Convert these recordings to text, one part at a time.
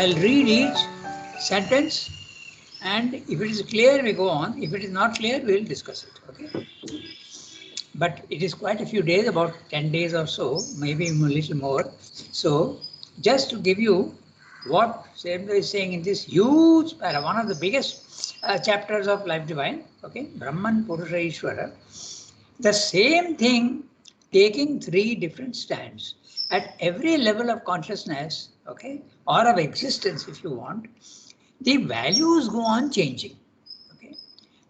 I'll read each sentence, and if it is clear, we go on. If it is not clear, we'll discuss it. Okay. But it is quite a few days, about 10 days or so, maybe a little more. So just to give you what Sayadaw is saying in this huge para, one of the biggest chapters of Life Divine, okay, Brahman, Purusha, Ishvara, the same thing taking three different stands at every level of consciousness, okay, or of existence if you want, the values go on changing. Okay,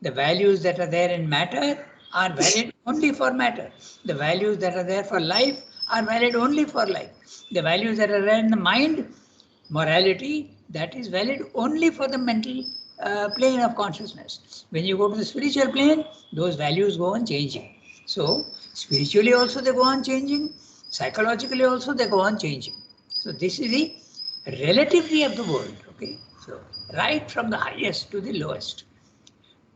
the values that are there in matter are valid only for matter. The values that are there for life are valid only for life. The values that are there in the mind, morality, that is valid only for the mental plane of consciousness. When you go to the spiritual plane, those values go on changing. So spiritually also they go on changing, psychologically also they go on changing. So this is the relativity of the world. Okay, so right from the highest to the lowest.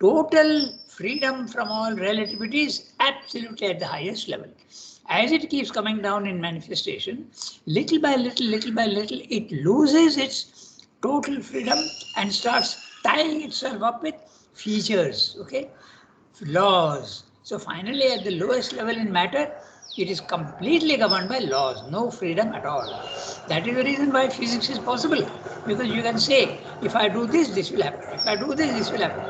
Total freedom from all relativity is absolutely at the highest level. As it keeps coming down in manifestation, little by little, it loses its total freedom and starts tying itself up with features, okay, laws. So finally, at the lowest level in matter, it is completely governed by laws, no freedom at all. That is the reason why physics is possible, because you can say, if I do this, this will happen. If I do this, this will happen.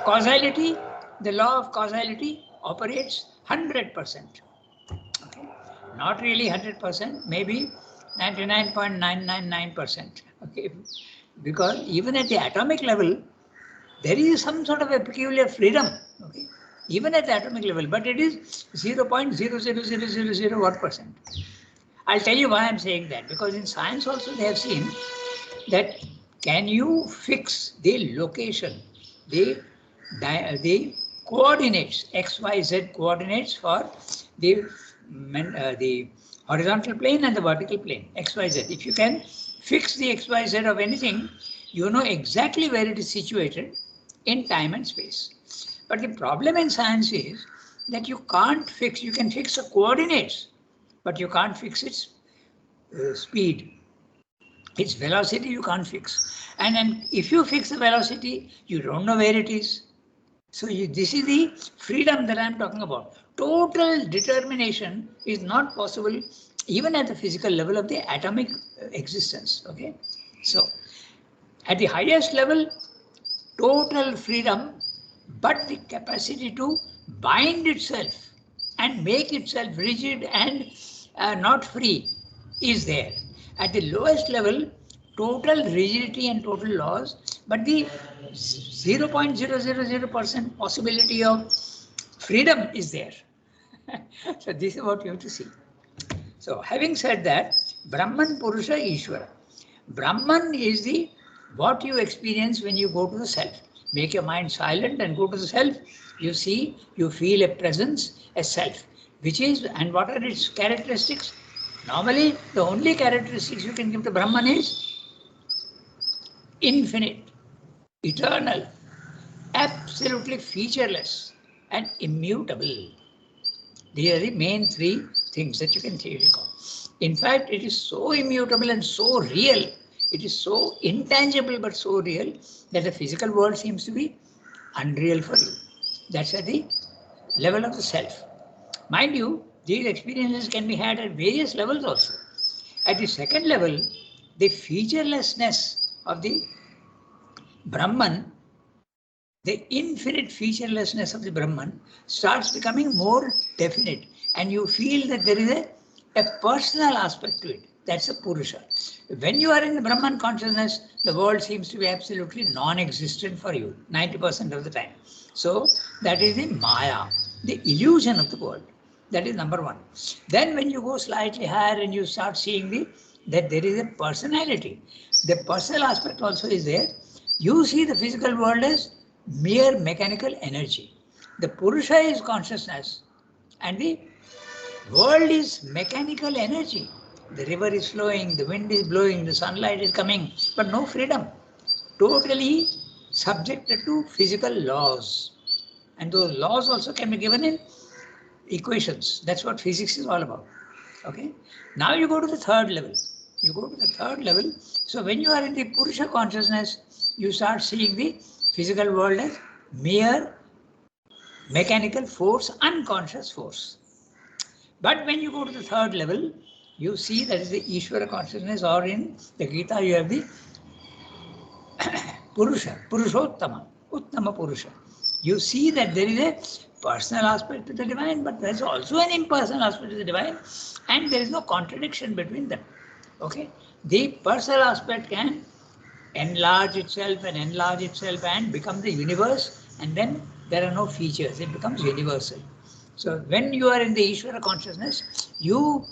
Causality, the law of causality operates 100%. Okay? Not really 100%, maybe 99.999%. Okay? Because even at the atomic level, there is some sort of a peculiar freedom. Okay? Even at the atomic level, but it is 0.00001%. I'll tell you why I'm saying that, because in science also they have seen that can you fix the location, the coordinates, x, y, z coordinates for the horizontal plane and the vertical plane, x, y, z. If you can fix the x, y, z of anything, you know exactly where it is situated in time and space. But the problem in science is that you can't fix, you can fix the coordinates, but you can't fix its speed. Its velocity you can't fix. And then if you fix the velocity, you don't know where it is. So this is the freedom that I'm talking about. Total determination is not possible even at the physical level of the atomic existence. Okay. So at the highest level, total freedom, but the capacity to bind itself and make itself rigid and not free is there. At the lowest level, total rigidity and total laws, but the 0.000% possibility of freedom is there. So this is what you have to see. So having said that, Brahman, Purusha, Ishvara. Brahman is the what you experience when you go to the self. Make your mind silent and go to the self. You see, you feel a presence, a self, which is, and what are its characteristics? Normally, the only characteristics you can give to Brahman is infinite, eternal, absolutely featureless, and immutable. These are the main three things that you can recall. In fact, it is so immutable and so real. It is so intangible but so real that the physical world seems to be unreal for you. That's at the level of the self. Mind you, these experiences can be had at various levels also. At the second level, the featurelessness of the Brahman, the infinite featurelessness of the Brahman starts becoming more definite, and you feel that there is a personal aspect to it. That's a Purusha. When you are in the Brahman consciousness, the world seems to be absolutely non-existent for you 90% of the time. So that is the Maya, the illusion of the world. That is number one. Then when you go slightly higher and you start seeing that there is a personality, the personal aspect also is there. You see the physical world as mere mechanical energy. The Purusha is consciousness and the world is mechanical energy. The river is flowing, the wind is blowing, the sunlight is coming, but no freedom. Totally subjected to physical laws. And those laws also can be given in equations. That's what physics is all about. Okay. Now you go to the third level. You go to the third level. So when you are in the Purusha consciousness, you start seeing the physical world as mere mechanical force, unconscious force. But when you go to the third level, you see that is the Ishvara consciousness, or in the Gita you have the Purusha, Purushottama, Uttama Purusha. You see that there is a personal aspect to the divine, but there is also an impersonal aspect to the divine, and there is no contradiction between them. Okay? The personal aspect can enlarge itself and become the universe, and then there are no features, it becomes universal. So when you are in the Ishvara consciousness, you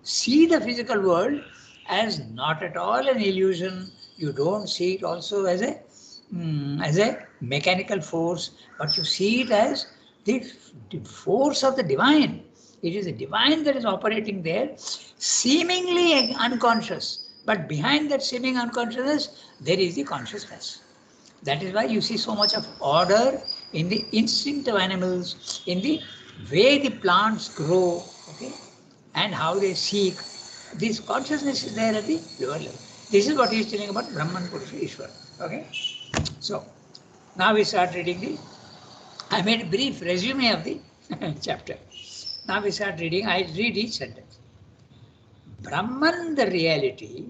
see the physical world as not at all an illusion. You don't see it also as a mechanical force, but you see it as the force of the divine. It is the divine that is operating there, seemingly unconscious, but behind that seeming unconsciousness, there is the consciousness. That is why you see so much of order in the instinct of animals, in the way the plants grow, okay, and how they seek. This consciousness is there at the lower level. This is what he is telling about Brahman, Purusha, Ishvara. Okay. So now we start reading the. I made a brief resume of the chapter. Now we start reading. I read each sentence. Brahman, the reality,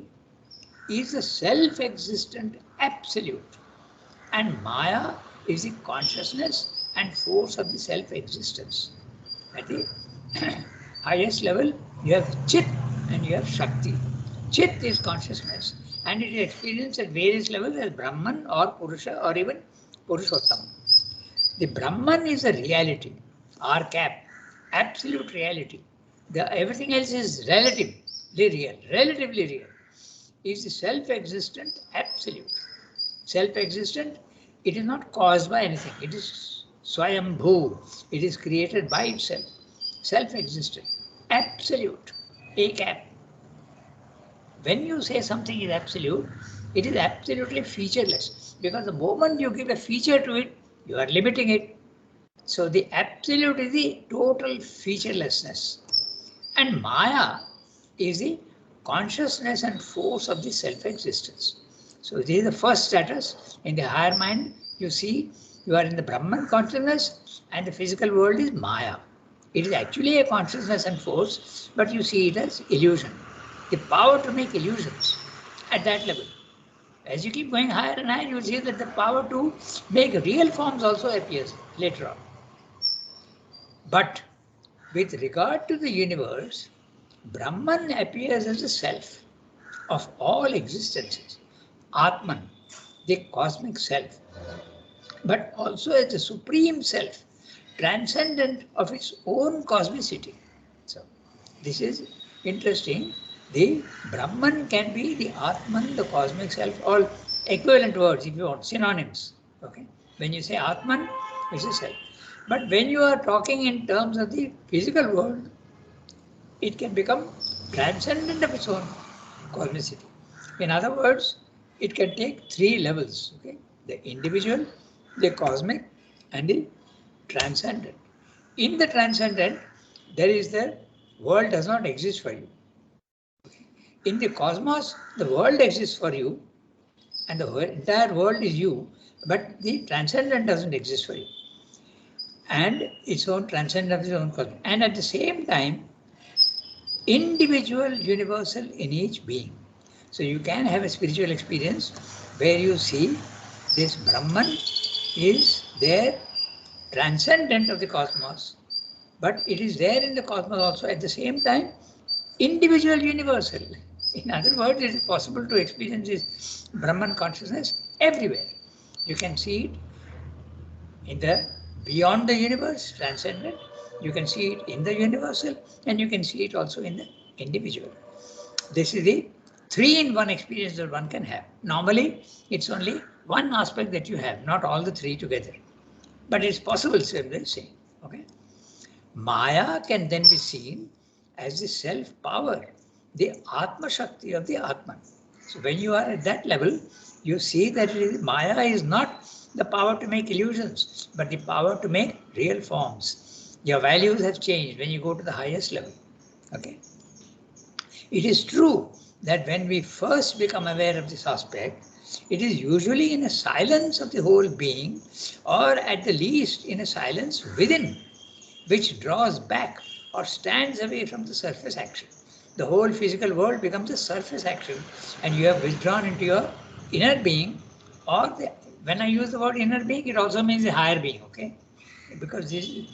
is a self-existent absolute, and Maya is the consciousness and force of the self-existence. At the highest level, you have Chit and you have Shakti. Chit is consciousness, and it is experienced at various levels as Brahman or Purusha or even Purushottam. The Brahman is a reality, R cap, absolute reality. Everything else is relatively real. Is the self-existent absolute. Self-existent, it is not caused by anything. It is Swayambhu. It is created by itself. Self-existent, absolute, A cap. When you say something is absolute, it is absolutely featureless, because the moment you give a feature to it, you are limiting it. So the absolute is the total featurelessness. And Maya is the consciousness and force of the self-existence. So this is the first status. In the higher mind, you see you are in the Brahman consciousness, and the physical world is Maya. It is actually a consciousness and force, but you see it as illusion. The power to make illusions at that level. As you keep going higher and higher, you will see that the power to make real forms also appears later on. But with regard to the universe, Brahman appears as the self of all existences, Atman, the cosmic self, but also as the supreme self, transcendent of its own cosmicity. So, this is interesting. The Brahman can be the Atman, the cosmic self, all equivalent words if you want, synonyms. Okay, when you say Atman, it's a self. But when you are talking in terms of the physical world, it can become transcendent of its own cosmicity. In other words, it can take three levels. Okay, the individual, the cosmic, and the transcendent. In the transcendent, there is the world does not exist for you. In the cosmos, the world exists for you, and the entire world is you, but the transcendent doesn't exist for you. And its own transcendent of its own cosmos. And at the same time, individual, universal in each being. So you can have a spiritual experience where you see this Brahman is there, transcendent of the cosmos, but it is there in the cosmos also at the same time, individual, universal. In other words, it is possible to experience this Brahman consciousness everywhere. You can see it in the beyond the universe, transcendent. You can see it in the universal, and you can see it also in the individual. This is the 3-in-1 experience that one can have. Normally, it's only one aspect that you have, not all the three together. But it's possible, so they say. Okay. Maya can then be seen as the self-power, the Atma Shakti of the Atman. So when you are at that level, you see that Maya is not the power to make illusions, but the power to make real forms. Your values have changed when you go to the highest level. Okay. It is true that when we first become aware of this aspect, it is usually in a silence of the whole being, or at the least in a silence within, which draws back or stands away from the surface action. The whole physical world becomes a surface action, and you have withdrawn into your inner being, or when I use the word inner being, it also means a higher being, okay? Because this is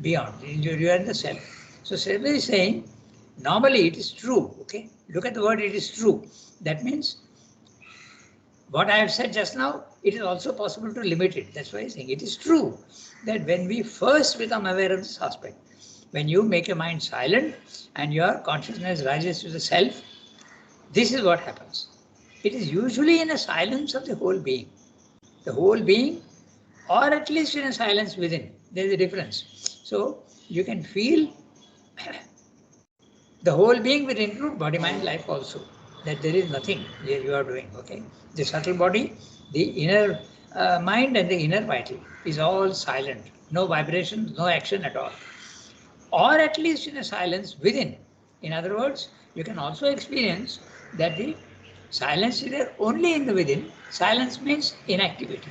beyond, you are in the self. So self is saying, normally it is true, okay? Look at the word, it is true. That means what I have said just now, it is also possible to limit it. That's why I'm saying it is true that when we first become aware of this aspect, when you make your mind silent and your consciousness rises to the self, this is what happens. It is usually in a silence of the whole being. The whole being, or at least in a silence within. There is a difference. So you can feel the whole being will include body, mind, life also. That there is nothing here you are doing, okay? The subtle body, the inner mind and the inner vital is all silent. No vibration, no action at all. Or at least in a silence within. In other words, you can also experience that the silence is there only in the within. Silence means inactivity,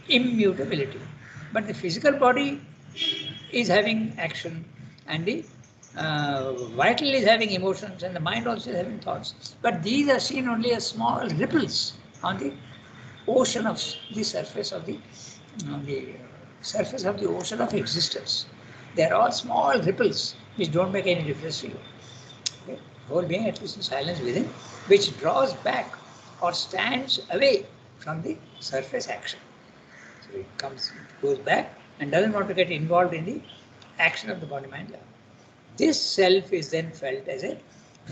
immutability. But the physical body is having action, and the vital is having emotions, and the mind also is having thoughts. But these are seen only as small ripples on the ocean of the surface of the surface of the ocean of existence. They are all small ripples which don't make any difference to you. Okay? Whole being, at least in silence within, which draws back or stands away from the surface action. So it goes back and doesn't want to get involved in the action of the body mind level. This self is then felt as a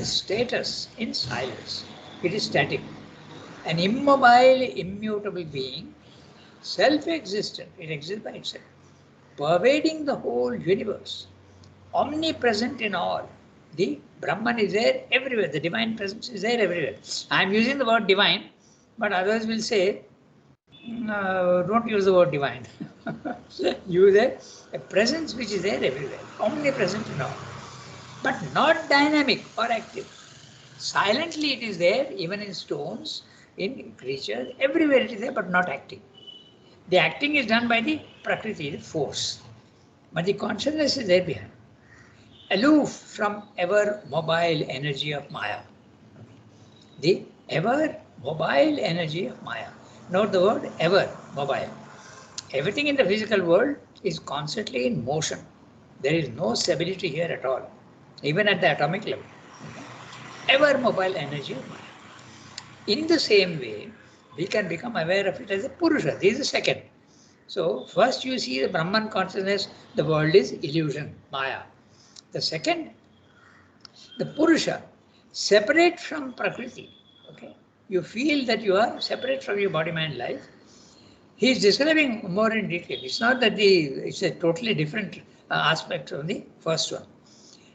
status in silence. It is static. An immobile, immutable being, self-existent, it exists by itself, pervading the whole universe, omnipresent in all. The Brahman is there everywhere. The divine presence is there everywhere. I am using the word divine, but others will say, don't use the word divine. Use a presence which is there everywhere, omnipresent in all, but not dynamic or active. Silently it is there, even in stones, in creatures, everywhere it is there, but not acting. The acting is done by the Prakriti, the force. But the consciousness is there behind, aloof from ever mobile energy of Maya. The ever mobile energy of Maya. Note the word ever mobile. Everything in the physical world is constantly in motion. There is no stability here at all, even at the atomic level. Ever mobile energy of Maya. In the same way, we can become aware of it as a Purusha. This is the second. So first you see the Brahman consciousness, the world is illusion, Maya. The second, the Purusha, separate from Prakriti. Okay, you feel that you are separate from your body, mind, life. He is describing more in detail. It's not that it's a totally different aspect from the first one.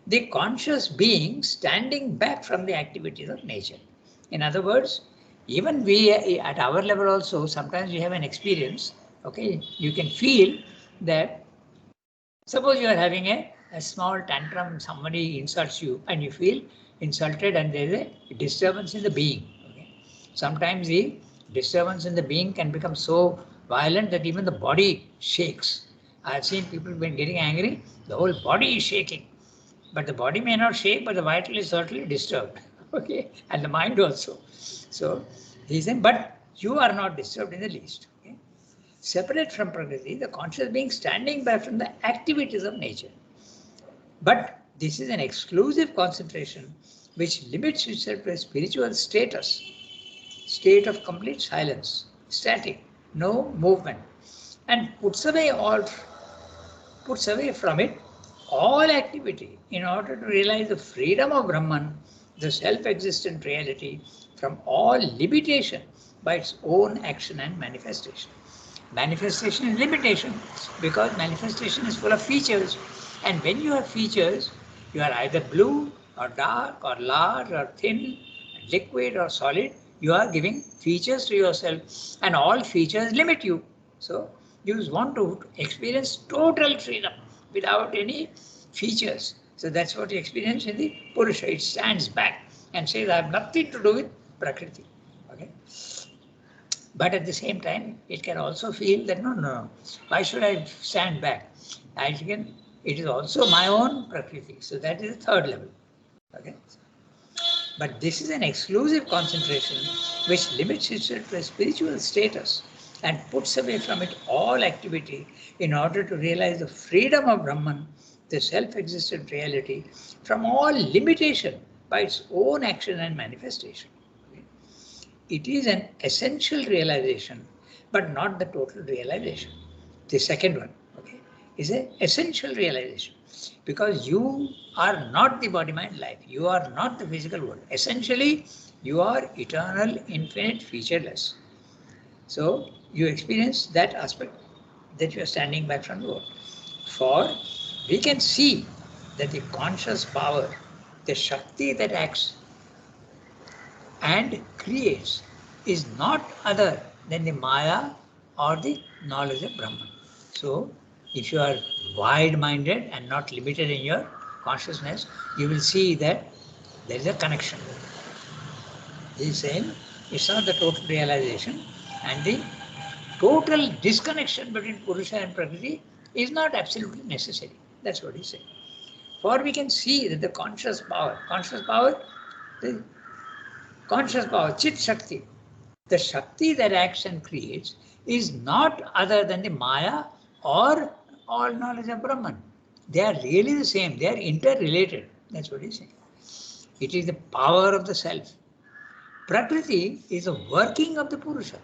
The conscious being standing back from the activities of nature. In other words, even we at our level also, sometimes we have an experience, okay, you can feel that, suppose you are having a small tantrum, somebody insults you and you feel insulted and there is a disturbance in the being. Okay? Sometimes the disturbance in the being can become so violent that even the body shakes. I have seen people when getting angry, the whole body is shaking. But the body may not shake, but the vital is certainly disturbed. Okay, and the mind also. So he said, but you are not disturbed in the least. Okay? Separate from Prakriti, the conscious being standing back from the activities of nature. But this is an exclusive concentration which limits itself to a spiritual status, state of complete silence, static, no movement, and puts away from it all activity in order to realize the freedom of Brahman, the self-existent reality, from all limitation by its own action and manifestation. Manifestation is limitation because manifestation is full of features, and when you have features, you are either blue or dark or large or thin, liquid or solid. You are giving features to yourself, and all features limit you. So you want to experience total freedom without any features. So that's what you experience in the Purusha. It stands back and says, I have nothing to do with Prakriti. Okay. But at the same time, it can also feel that no, why should I stand back? It is also my own Prakriti. So that is the third level. Okay. But this is an exclusive concentration which limits itself to a spiritual status and puts away from it all activity in order to realize the freedom of Brahman, the self-existent reality, from all limitation by its own action and manifestation. It is an essential realization, but not the total realization. The second one, okay, is an essential realization, because you are not the body-mind life. You are not the physical world. Essentially, you are eternal, infinite, featureless. So you experience that aspect that you are standing back from the world. For we can see that the conscious power, the Shakti that acts and creates, is not other than the Maya or the knowledge of Brahman. So, if you are wide-minded and not limited in your consciousness, you will see that there is a connection. He is saying it's not the total realization, and the total disconnection between Purusha and Prakriti is not absolutely necessary. That's what he is saying. For we can see that the conscious power, Chit Shakti, the Shakti that acts and creates, is not other than the Maya or all knowledge of Brahman. They are really the same. They are interrelated. That's what he's saying. It is the power of the self. Prakriti is a working of the Purusha,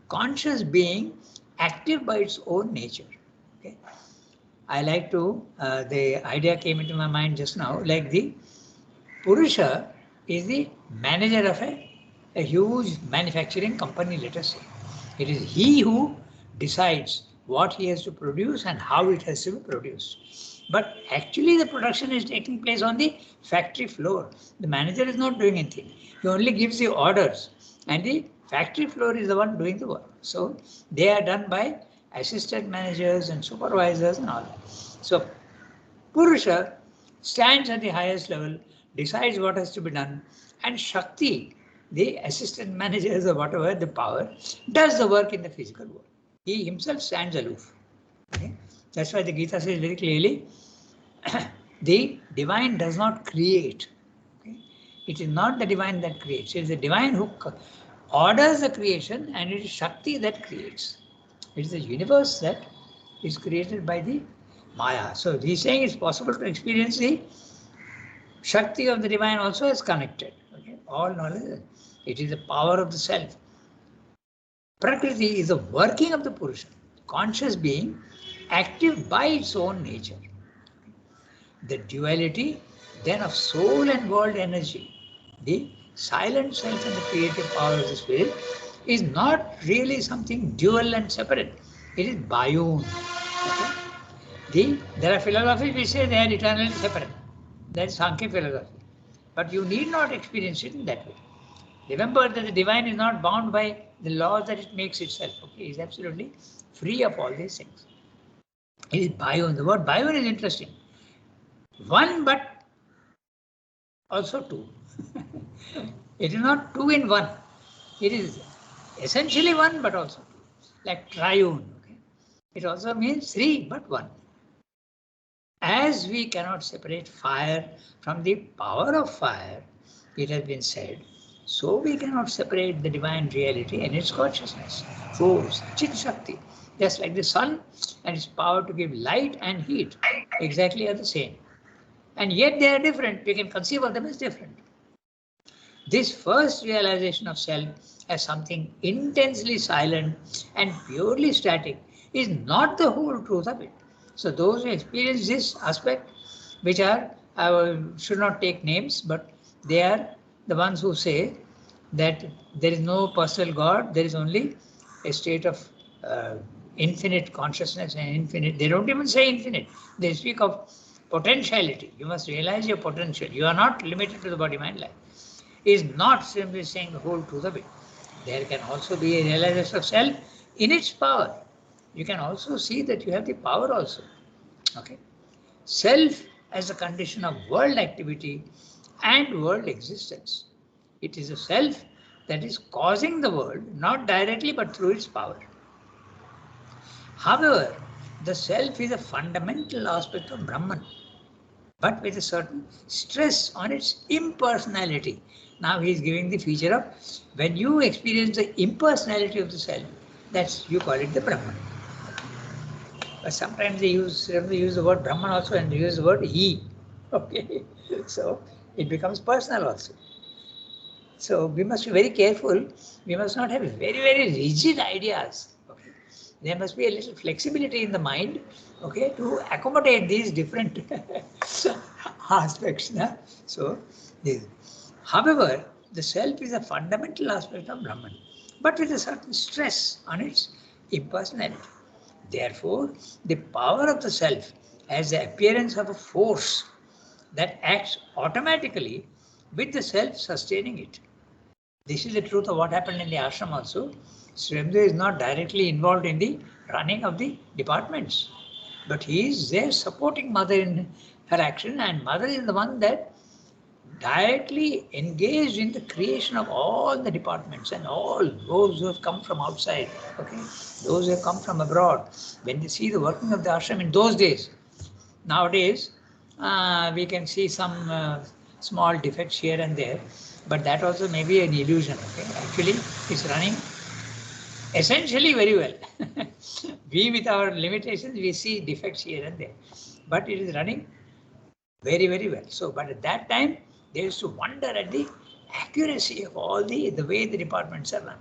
conscious being active by its own nature. Okay? I like to, the idea came into my mind just now, like the Purusha is the manager of a huge manufacturing company, let us say. It is he who decides what he has to produce and how it has to be produced. But actually the production is taking place on the factory floor. The manager is not doing anything. He only gives the orders, and the factory floor is the one doing the work. So they are done by assistant managers and supervisors and all that. So Purusha stands at the highest level, decides what has to be done, and Shakti, the assistant managers or whatever, the power, does the work in the physical world. He himself stands aloof. Okay? That's why the Gita says very clearly, the divine does not create. Okay? It is not the divine that creates. It is the divine who orders the creation, and it is Shakti that creates. It is the universe that is created by the Maya. So he's saying it's possible to experience the Shakti of the divine also is connected. Okay? All knowledge, it is the power of the self. Prakriti is the working of the Purusha, conscious being, active by its own nature. The duality then of soul and world energy, the silent self and the creative power of the spirit, is not really something dual and separate. It is biune. Okay? There are philosophies which say they are eternally separate. That is Sankhya philosophy. But you need not experience it in that way. Remember that the divine is not bound by the laws that it makes itself. Okay, it is absolutely free of all these things. It is biune. The word biune is interesting. One, but also two. It is not two in one. It is essentially one, but also two. Like triune. Okay? It also means three, but one. As we cannot separate fire from the power of fire, it has been said, so we cannot separate the divine reality and its consciousness, force, Chit Shakti. Just like the sun and its power to give light and heat exactly are the same. And yet they are different. We can conceive of them as different. This first realization of self as something intensely silent and purely static is not the whole truth of it. So those who experience this aspect, which are, I should not take names, but they are the ones who say that there is no personal God, there is only a state of infinite consciousness and infinite. They don't even say infinite. They speak of potentiality. You must realize your potential. You are not limited to the body-mind life. Is not simply saying the whole truth of it. There can also be a realization of self in its power. You can also see that you have the power also. Okay. Self as a condition of world activity and world existence. It is a self that is causing the world, not directly but through its power. However, the self is a fundamental aspect of Brahman, but with a certain stress on its impersonality. Now he is giving the feature of when you experience the impersonality of the self, that's you call it the Brahman. But sometimes they use the word Brahman also and they use the word he. Okay, so it becomes personal also. So we must be very careful. We must not have very rigid ideas. Okay? There must be a little flexibility in the mind, okay, to accommodate these different aspects. Nah? So, however, the self is a fundamental aspect of Brahman, but with a certain stress on its impersonality. Therefore, the power of the self has the appearance of a force that acts automatically with the self sustaining it. This is the truth of what happened in the ashram also. Sri Aurobindo is not directly involved in the running of the departments, but he is there supporting Mother in her action, and Mother is the one that directly engaged in the creation of all the departments and all those who have come from outside, okay, those who have come from abroad. When they see the working of the ashram in those days, nowadays we can see some small defects here and there, but that also may be an illusion. Okay, actually it's running essentially very well. We with our limitations, we see defects here and there, but it is running very well. So, but at that time, they used to wonder at the accuracy of all the way the departments are run.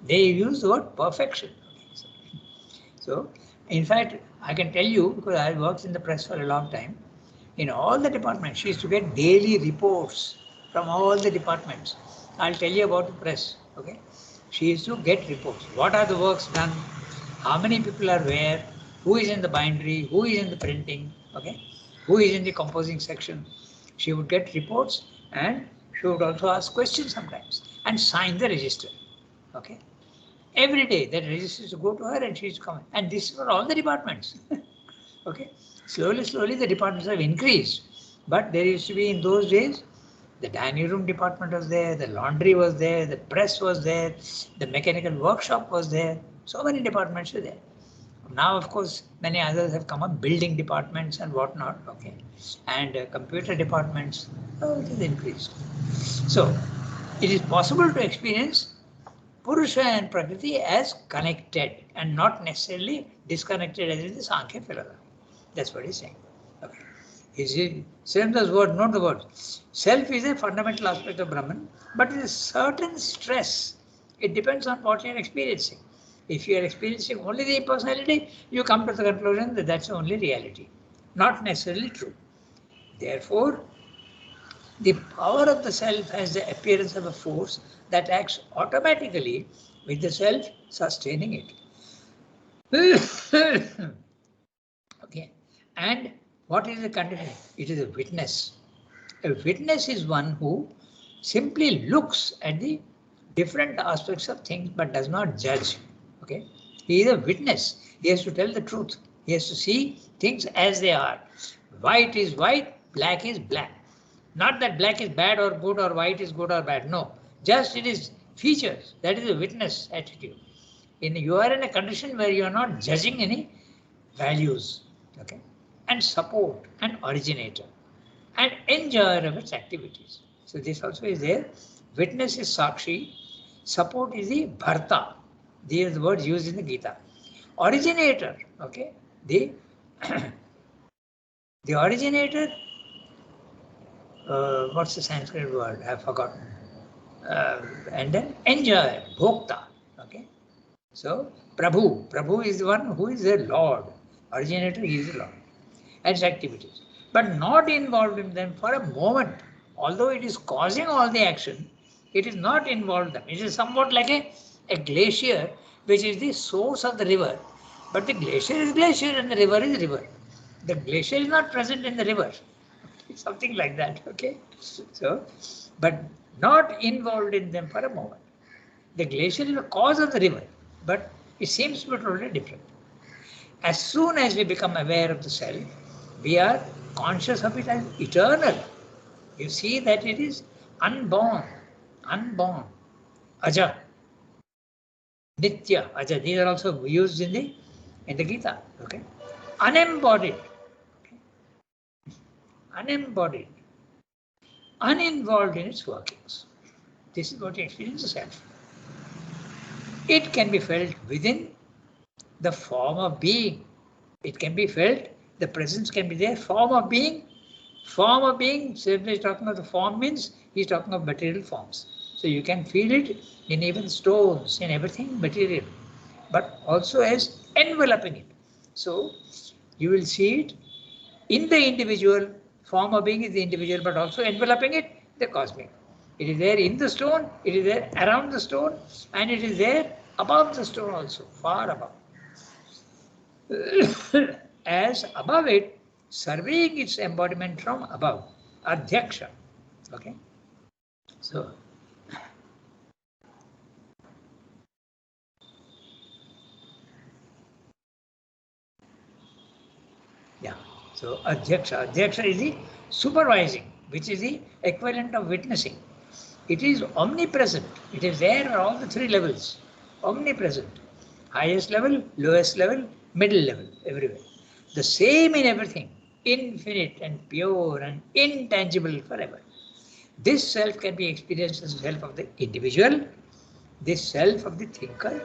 They use the word perfection. So, in fact, I can tell you, because I worked in the press for a long time, in all the departments, she used to get daily reports from all the departments. I'll tell you about the press, okay? She used to get reports. What are the works done? How many people are where? Who is in the bindery? Who is in the printing? Okay? Who is in the composing section? She would get reports and she would also ask questions sometimes and sign the register. Okay? Every day that register is to go to her and she is coming. And this is for all the departments. Okay? Slowly the departments have increased. But there used to be in those days, the dining room department was there, the laundry was there, the press was there, the mechanical workshop was there. So many departments were there. Now, of course, many others have come up, building departments and whatnot, okay, and computer departments. Oh, it has increased. So, it is possible to experience Purusha and Prakriti as connected and not necessarily disconnected as in the Sankhya philosophy. That's what he's saying. Okay. Sri Aurobindo's word, not the word. Self is a fundamental aspect of Brahman, but with a certain stress. It depends on what you are experiencing. If you are experiencing only the personality, you come to the conclusion that that's the only reality. Not necessarily true. Therefore, the power of the self has the appearance of a force that acts automatically with the self sustaining it. Okay. And what is the condition? It is a witness. A witness is one who simply looks at the different aspects of things but does not judge. Okay. He is a witness. He has to tell the truth. He has to see things as they are. White is white, black is black. Not that black is bad or good or white is good or bad. No. Just it is features. That is a witness attitude. You are in a condition where you are not judging any values. Okay. And support an originator and enjoyer of its activities. So this also is there. Witness is Sakshi, support is the Bharta. These are the words used in the Gita. Originator, okay, the originator, what's the Sanskrit word? I've forgotten. And then enjoyer, Bhokta, okay. So Prabhu is the one who is the Lord. Originator, he is the Lord. And its activities, but not involved in them for a moment. Although it is causing all the action, it is not involved in them. It is somewhat like a glacier, which is the source of the river. But the glacier is glacier and the river is river. The glacier is not present in the river. It's something like that, okay? So, but not involved in them for a moment. The glacier is the cause of the river, but it seems to be totally different. As soon as we become aware of the self, we are conscious of it as eternal. You see that it is unborn, aja, nitya, aja. These are also used in the Gita. Okay, unembodied, okay? Unembodied, uninvolved in its workings. This is what you experience the self. It can be felt within the form of being. It can be felt. The presence can be there. Form of being. Form of being. So if he's talking of the form means he's talking of material forms. So you can feel it in even stones, in everything material, but also as enveloping it. So you will see it in the individual. Form of being is the individual, but also enveloping it, the cosmic. It is there in the stone, it is there around the stone, and it is there above the stone also, far above. As above it, surveying its embodiment from above, adhyaksha. Okay, so yeah, so adhyaksha is the supervising, which is the equivalent of witnessing. It is omnipresent. It is there at all the three levels. Omnipresent. Highest level, lowest level, middle level, everywhere. The same in everything. Infinite and pure and intangible forever. This self can be experienced as the self of the individual, this self of the thinker,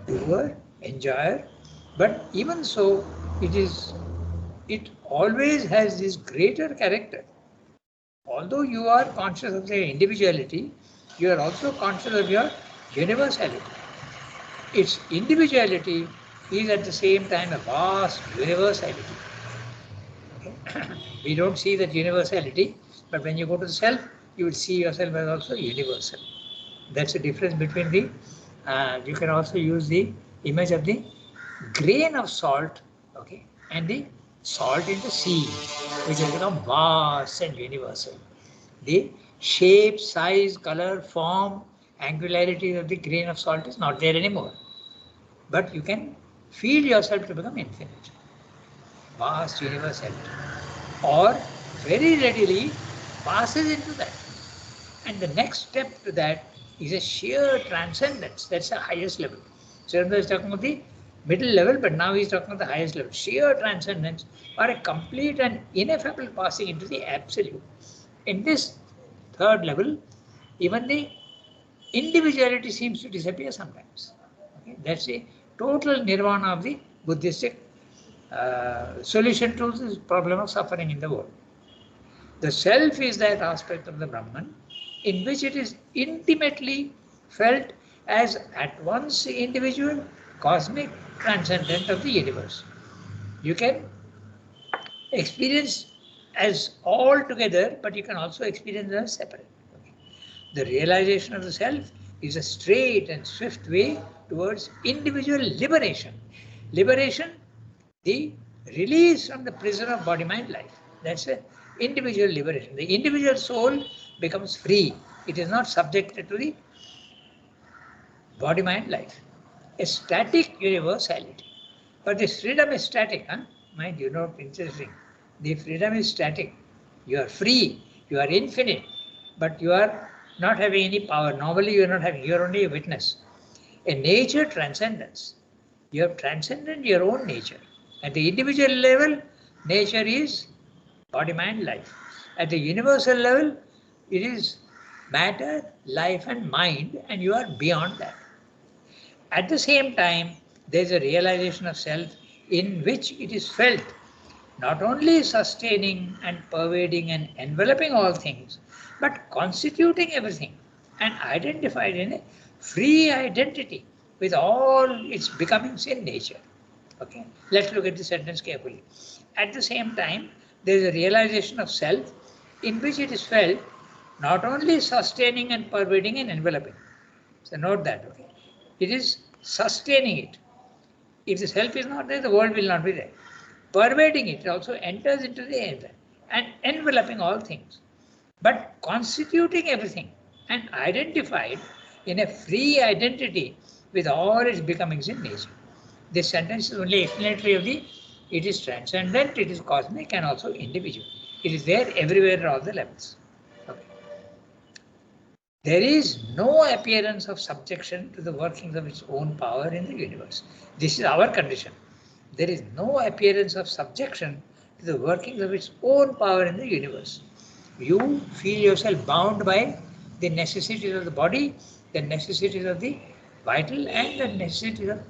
doer, enjoyer. But even so, it always has this greater character. Although you are conscious of the individuality, you are also conscious of your universality. Its individuality is at the same time a vast universality. Okay? We don't see that universality, but when you go to the self, you will see yourself as also universal. That's the difference between the, you can also use the image of the grain of salt, okay, and the salt in the sea, which has become vast and universal. The shape, size, color, form, angularity of the grain of salt is not there anymore. But you can feel yourself to become infinite, vast universality, or very readily passes into that. And the next step to that is a sheer transcendence. That's the highest level. Surendra is talking about the middle level, but now he's talking about the highest level. Sheer transcendence, or a complete and ineffable passing into the absolute. In this third level, even the individuality seems to disappear sometimes. Okay? That's a total nirvana of the Buddhistic solution to this problem of suffering in the world. The self is that aspect of the Brahman in which it is intimately felt as at once the individual, cosmic, transcendent of the universe. You can experience as all together, but you can also experience as separate. Okay. The realization of the self is a straight and swift way towards individual liberation. Liberation, the release from the prison of body-mind life. That's a individual liberation. The individual soul becomes free. It is not subjected to the body-mind life. A static universality. But this freedom is static, huh? Mind you, not interesting. The freedom is static. You are free, you are infinite, but you are not having any power. Normally you are not having, you are only a witness. A nature transcendence. You have transcended your own nature. At the individual level, nature is body, mind, life. At the universal level, it is matter, life and mind, and you are beyond that. At the same time, there is a realization of self in which it is felt not only sustaining and pervading and enveloping all things, but constituting everything and identified in a free identity with all its becomings in nature. Okay, let's look at the sentence carefully. At the same time, there is a realization of self in which it is felt not only sustaining and pervading and enveloping. So note that, okay? It is sustaining it. If the self is not there, the world will not be there. Pervading it also enters into the air and enveloping all things, but constituting everything and identified in a free identity with all its becomings in nature. This sentence is only explanatory of the, it is transcendent, it is cosmic and also individual. It is there everywhere at all the levels. There is no appearance of subjection to the workings of its own power in the universe. This is our condition. There is no appearance of subjection to the workings of its own power in the universe. You feel yourself bound by the necessities of the body, the necessities of the vital, and the necessities of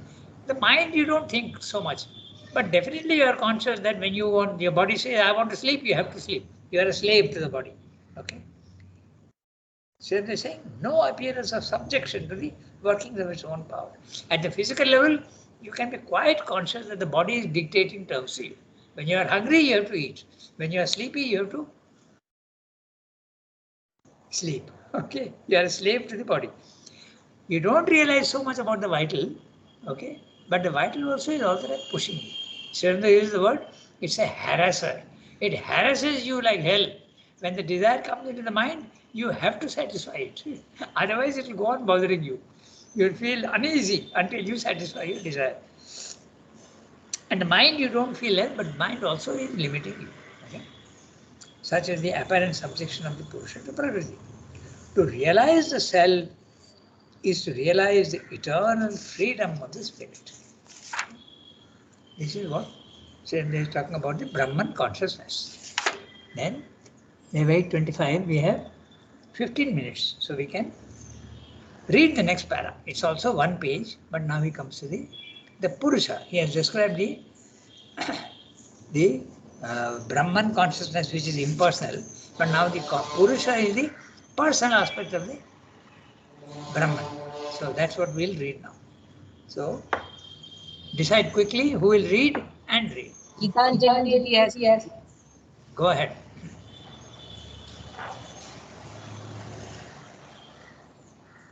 the mind. You don't think so much, but definitely you are conscious that when you want, your body says, I want to sleep, you have to sleep. You are a slave to the body. Okay. So they're saying no appearance of subjection to the workings of its own power. At the physical level, you can be quite conscious that the body is dictating terms to you. When you are hungry, you have to eat. When you are sleepy, you have to sleep. Okay, you are a slave to the body. You don't realize so much about the vital, okay, but the vital also is also like pushing you. Sharanda uses the word, it's a harasser. It harasses you like hell. When the desire comes into the mind, you have to satisfy it. Otherwise, it will go on bothering you. You'll feel uneasy until you satisfy your desire. And the mind, you don't feel less, but mind also is limiting you. Okay? Such as the apparent subjection of the Purusha to Prakriti. To realize the self is to realize the eternal freedom of the spirit. This is what Srinath is talking about, the Brahman consciousness. Then, by 8:25, we have 15 minutes, so we can read the next para. It's also one page, but now he comes to the Purusha. He has described the Brahman consciousness, which is impersonal, but now the Purusha is the personal aspect of the Brahman. So that's what we'll read now. So decide quickly who will read and read. Gitanjali, yes. Go ahead.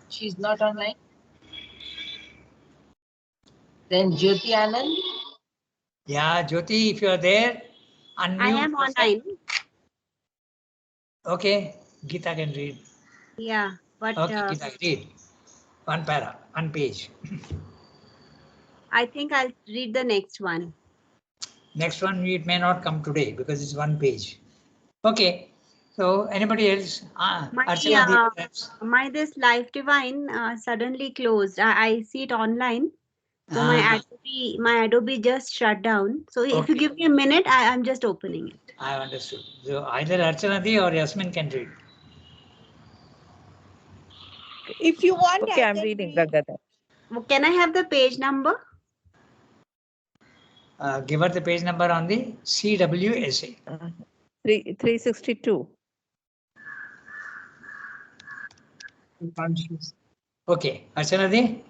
She's not online. Then Jyoti Anand. Yeah, Jyoti, if you are there, unmute. I am online. Okay, Geeta can read. Yeah, but Okay, Geeta, read. One para, one page. I think I'll read the next one. Next one, it may not come today because it's one page. Okay, so anybody else? My this Life Divine suddenly closed. I see it online. So my Adobe just shut down. So if you give me a minute, I'm just opening it. I understood. So either Archanadi or Yasmin can read. If you want, okay, I'm reading, Ragada. Can I have the page number? Give her the page number on the CWSA. 362. Okay, Archanadi?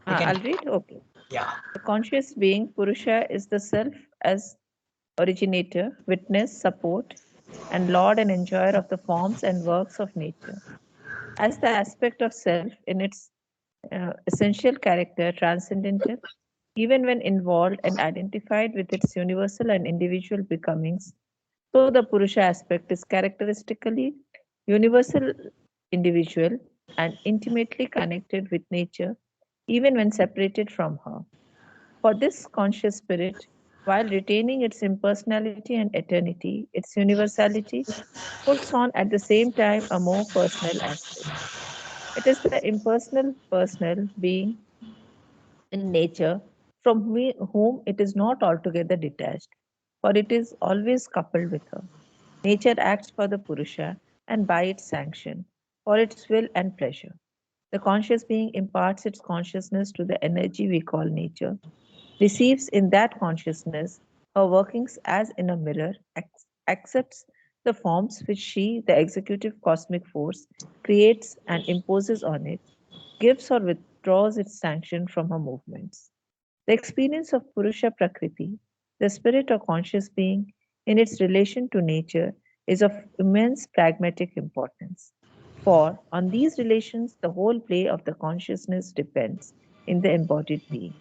I'll read? Okay. Yeah. The conscious being, Purusha, is the self as originator, witness, support, and lord and enjoyer of the forms and works of nature. As the aspect of self in its essential character, transcendental, even when involved and identified with its universal and individual becomings, so the Purusha aspect is characteristically universal, individual, and intimately connected with nature, even when separated from her. For this conscious spirit, while retaining its impersonality and eternity, its universality puts on at the same time a more personal aspect. It is the impersonal personal being in nature from whom it is not altogether detached, for it is always coupled with her. Nature acts for the Purusha and by its sanction, for its will and pleasure. The conscious being imparts its consciousness to the energy we call nature, receives in that consciousness her workings as in a mirror, accepts the forms which she, the executive cosmic force, creates and imposes on it, gives or withdraws its sanction from her movements. The experience of Purusha Prakriti, the spirit or conscious being, in its relation to nature, is of immense pragmatic importance. For on these relations, the whole play of the consciousness depends in the embodied being.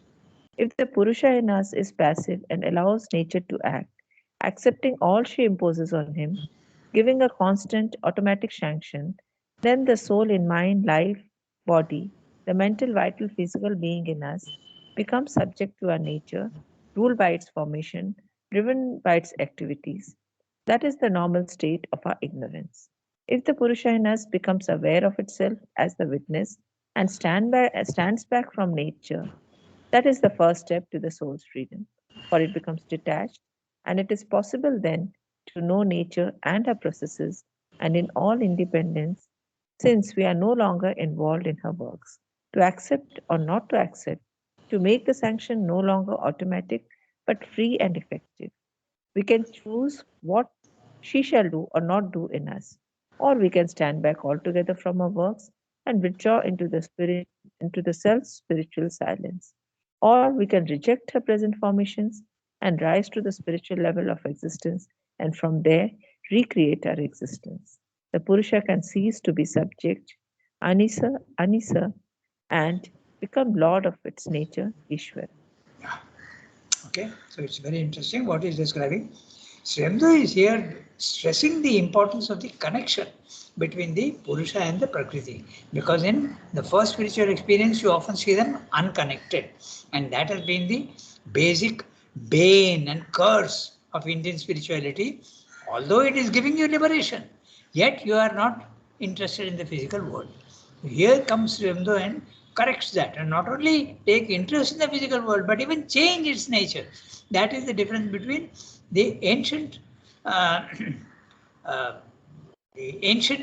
If the Purusha in us is passive and allows nature to act, accepting all she imposes on him, giving a constant automatic sanction, then the soul in mind, life, body, the mental, vital, physical being in us, becomes subject to our nature, ruled by its formation, driven by its activities. That is the normal state of our ignorance. If the Purusha in us becomes aware of itself as the witness and stands back from nature, that is the first step to the soul's freedom, for it becomes detached, and it is possible then to know nature and her processes and in all independence, since we are no longer involved in her works, to accept or not to accept, to make the sanction no longer automatic but free and effective. We can choose what she shall do or not do in us, or we can stand back altogether from our works and withdraw into the self-spiritual silence, or we can reject her present formations and rise to the spiritual level of existence, and from there recreate our existence. The Purusha can cease to be subject, Anisa, and become lord of its nature, Ishvara. Okay, so it's very interesting what he's describing. Sri Aurobindo is here stressing the importance of the connection between the Purusha and the Prakriti, because in the first spiritual experience you often see them unconnected, and that has been the basic bane and curse of Indian spirituality. Although it is giving you liberation, yet you are not interested in the physical world. Here comes Sri Aurobindo and corrects that, and not only take interest in the physical world but even change its nature. That is the difference between the ancient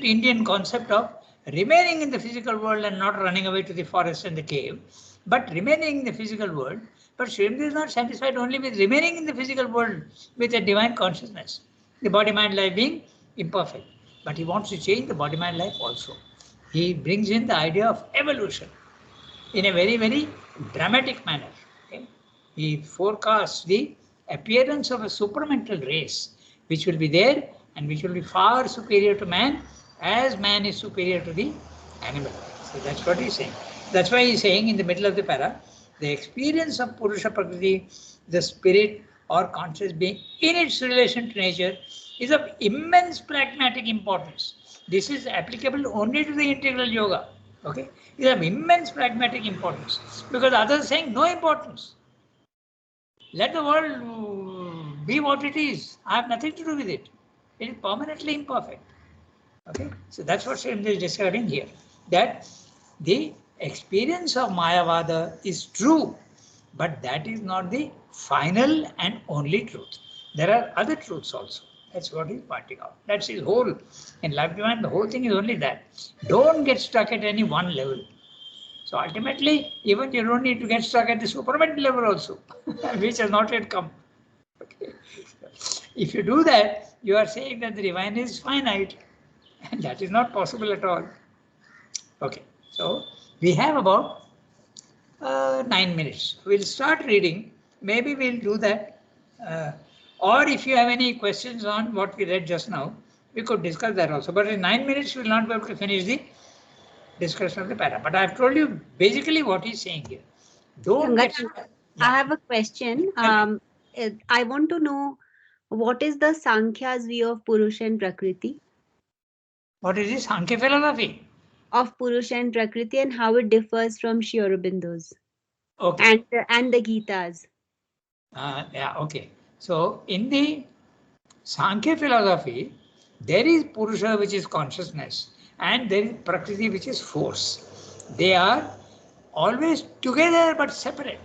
Indian concept of remaining in the physical world and not running away to the forest and the cave, but remaining in the physical world. But Sri Aurobindo is not satisfied only with remaining in the physical world with a divine consciousness, the body-mind life being imperfect, but he wants to change the body-mind life also. He brings in the idea of evolution in a very, very dramatic manner. Okay? He forecasts the appearance of a supramental race which will be there and which will be far superior to man, as man is superior to the animal. So that's what he's saying. That's why he's saying in the middle of the para, the experience of Purusha Prakriti, the spirit or conscious being in its relation to nature, is of immense pragmatic importance. This is applicable only to the integral yoga. Okay, it is of immense pragmatic importance, because others are saying no importance. Let the world be what it is. I have nothing to do with it. It is permanently imperfect. Okay, so that's what Sri Aurobindo is describing here. That the experience of Mayavada is true, but that is not the final and only truth. There are other truths also. That's what he's pointing out. That's his whole, in Life Divine, the whole thing is only that. Don't get stuck at any one level. So ultimately, even you don't need to get stuck at the supramental level also, which has not yet come. Okay. If you do that, you are saying that the divine is finite, and that is not possible at all. Okay, so we have about 9 minutes. We'll start reading. Maybe we'll do that. Or if you have any questions on what we read just now, we could discuss that also. But in 9 minutes, we will not be able to finish the discussion of the para. But I've told you basically what he's saying here. Don't get. I have a question. I want to know, what is the Sankhya's view of Purusha and Prakriti? What is this Sankhya philosophy? Of Purusha and Prakriti, and how it differs from Sri Aurobindo's. Okay. And the Gita's. Yeah, okay. So in the Sankhya philosophy, there is Purusha, which is consciousness, and there is Prakriti, which is force. They are always together but separate,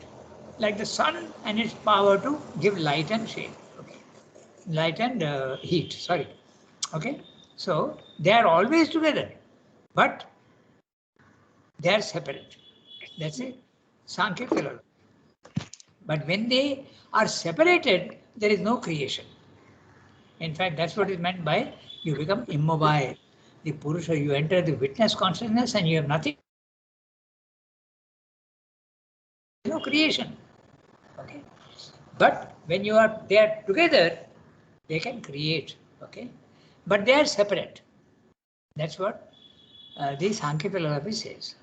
like the sun and its power to give light and shade. Okay. Light and heat, sorry. Okay. So they are always together, but they are separate. That's it. Sankhya philosophy. But when they are separated, there is no creation. In fact, that's what is meant by you become immobile. The Purusha, you enter the witness consciousness and you have nothing. No creation. Okay. But when you are there together, they can create. Okay. But they are separate. That's what the Sankhya philosophy says.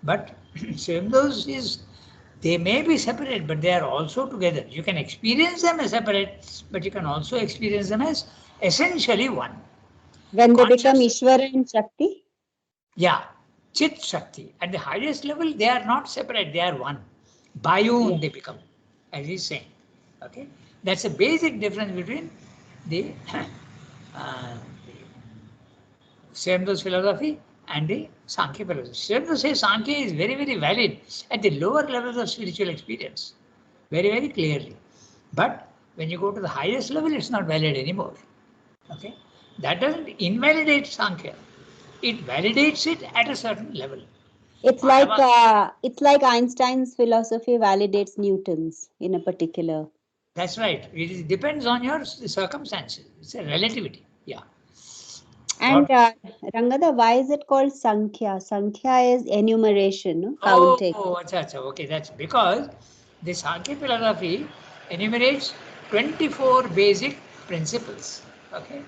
But same those is, they may be separate, but they are also together. You can experience them as separate, but you can also experience them as essentially one. When they become Ishvara and Shakti? Yeah, Chit Shakti. At the highest level, they are not separate, they are one. Bayun they become, as he's saying. Okay, that's a basic difference between the Shyamdas philosophy and the Sankhya philosophy. Shyamdas says Sankhya is very, very valid at the lower levels of spiritual experience, very, very clearly. But when you go to the highest level, it's not valid anymore. Okay, that doesn't invalidate Sankhya. It validates it at a certain level. It's like Einstein's philosophy validates Newton's in a particular. That's right. It depends on your circumstances. It's a relativity. Yeah. And Rangada, why is it called Sankhya? Sankhya is enumeration, no? Counting. Oh, acha. Okay, that's because the Sankhya philosophy enumerates 24 basic principles. Okay.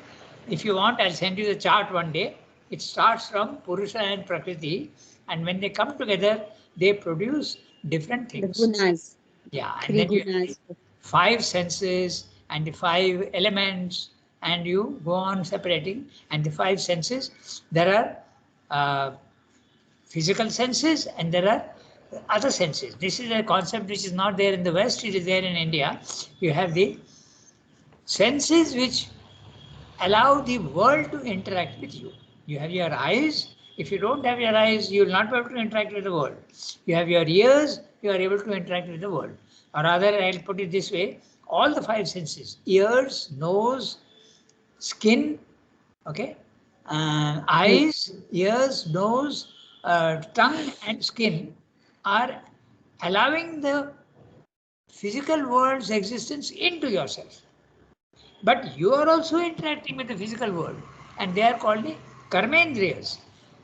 If you want, I'll send you the chart one day. It starts from Purusha and Prakriti, and when they come together, they produce different The things. gunas. Yeah, and Three then you have gunas. the 5 senses and the 5 elements, and you go on separating. And the 5 senses, there are physical senses and there are other senses. This is a concept which is not there in the West, it is there in India. You have the senses which allow the world to interact with you. You have your eyes. If you don't have your eyes, you will not be able to interact with the world. You have your ears, you are able to interact with the world. Or rather, I'll put it this way, all the 5 senses, ears, nose, skin, okay, eyes, ears, nose, tongue and skin are allowing the physical world's existence into yourself. But you are also interacting with the physical world, and they are called the karmendriyas.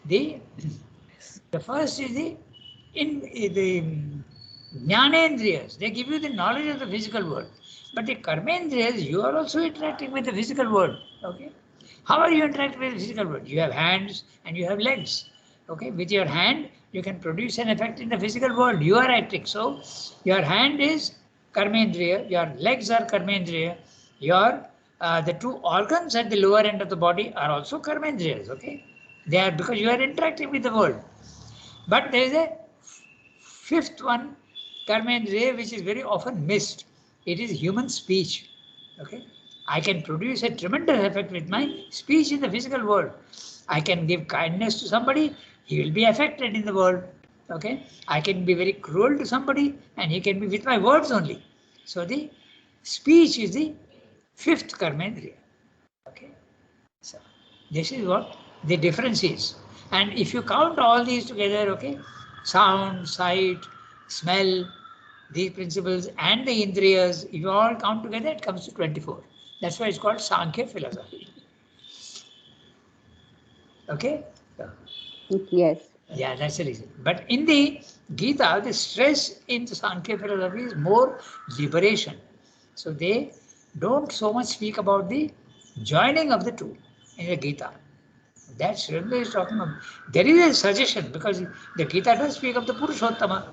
The first is the jnanendriyas. They give you the knowledge of the physical world. But the karmendriyas, you are also interacting with the physical world. Okay. How are you interacting with the physical world? You have hands and you have legs. Okay. With your hand, you can produce an effect in the physical world. You are acting. So your hand is karmendriya, your legs are karmendriya, your the 2 organs at the lower end of the body are also karmendriyas. Okay. They are because you are interacting with the world. But there is a 5th one, karmendriya, which is very often missed. It is human speech. Okay. I can produce a tremendous effect with my speech in the physical world. I can give kindness to somebody, he will be affected in the world. Okay. I can be very cruel to somebody and he can be with my words only. So the speech is the 5th karmendriya. Okay. So this is what the difference is. And if you count all these together, okay, sound, sight, smell, these principles and the indriyas, if you all count together, it comes to 24. That's why it's called Sankhya philosophy. Okay? Yes. Yeah, that's the reason. But in the Gita, the stress in the Sankhya philosophy is more liberation. So they don't so much speak about the joining of the two in the Gita. That's Srila is talking about. There is a suggestion because the Gita does speak of the Purushottama.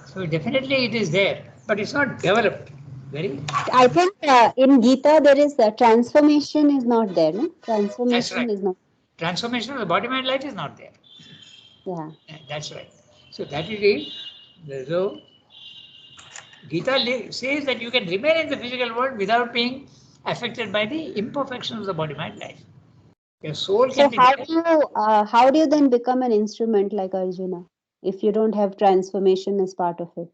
So definitely it is there, but it's not developed. Very. I think in Gita there is transformation is not there, no? Transformation right. is not. Transformation of the body mind life is not there. Yeah. That's right. So that is it. So Gita says that you can remain in the physical world without being affected by the imperfections of the body mind life. Your soul can So be how do you then become an instrument like Arjuna if you don't have transformation as part of it?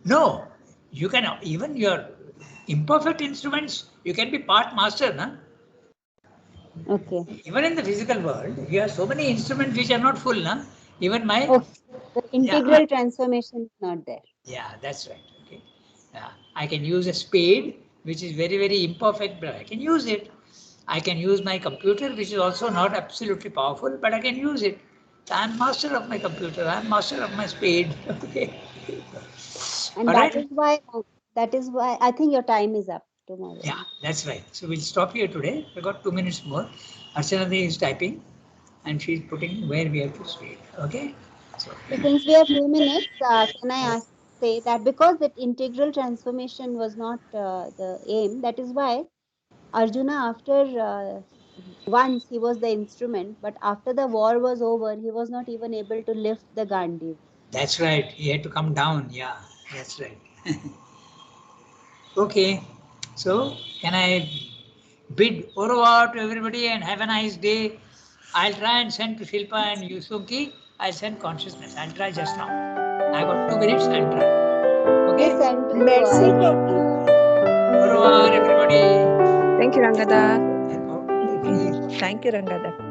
No, you can even your imperfect instruments, you can be part master, na? Okay. Even in the physical world, you have so many instruments which are not full, na? Even my The integral transformation is not there. Yeah, that's right. Okay. Yeah. I can use a spade, which is very, very imperfect, but I can use it. I can use my computer, which is also not absolutely powerful, but I can use it. I'm master of my computer. I'm master of my spade. Okay. And All that right. is why I think your time is up tomorrow. Yeah, that's right. So we'll stop here today. We've got 2 minutes more. Archana is typing and she's putting where we have to speak. Okay. So Since we have 2 minutes, can I say that because that integral transformation was not the aim, that is why Arjuna, after once he was the instrument, but after the war was over, he was not even able to lift the Gandiv. that's right. He had to come down. Yeah, that's right. Okay. So can I bid au revoir to everybody and have a nice day? I'll try and send to Shilpa and Yusuki. I'll send consciousness. I'll try just now. I got 2 minutes. I'll try. Okay. Please send to Merci Arjun. beaucoup. Au revoir, everybody. Thank you, Rangada. Thank you, Rangada.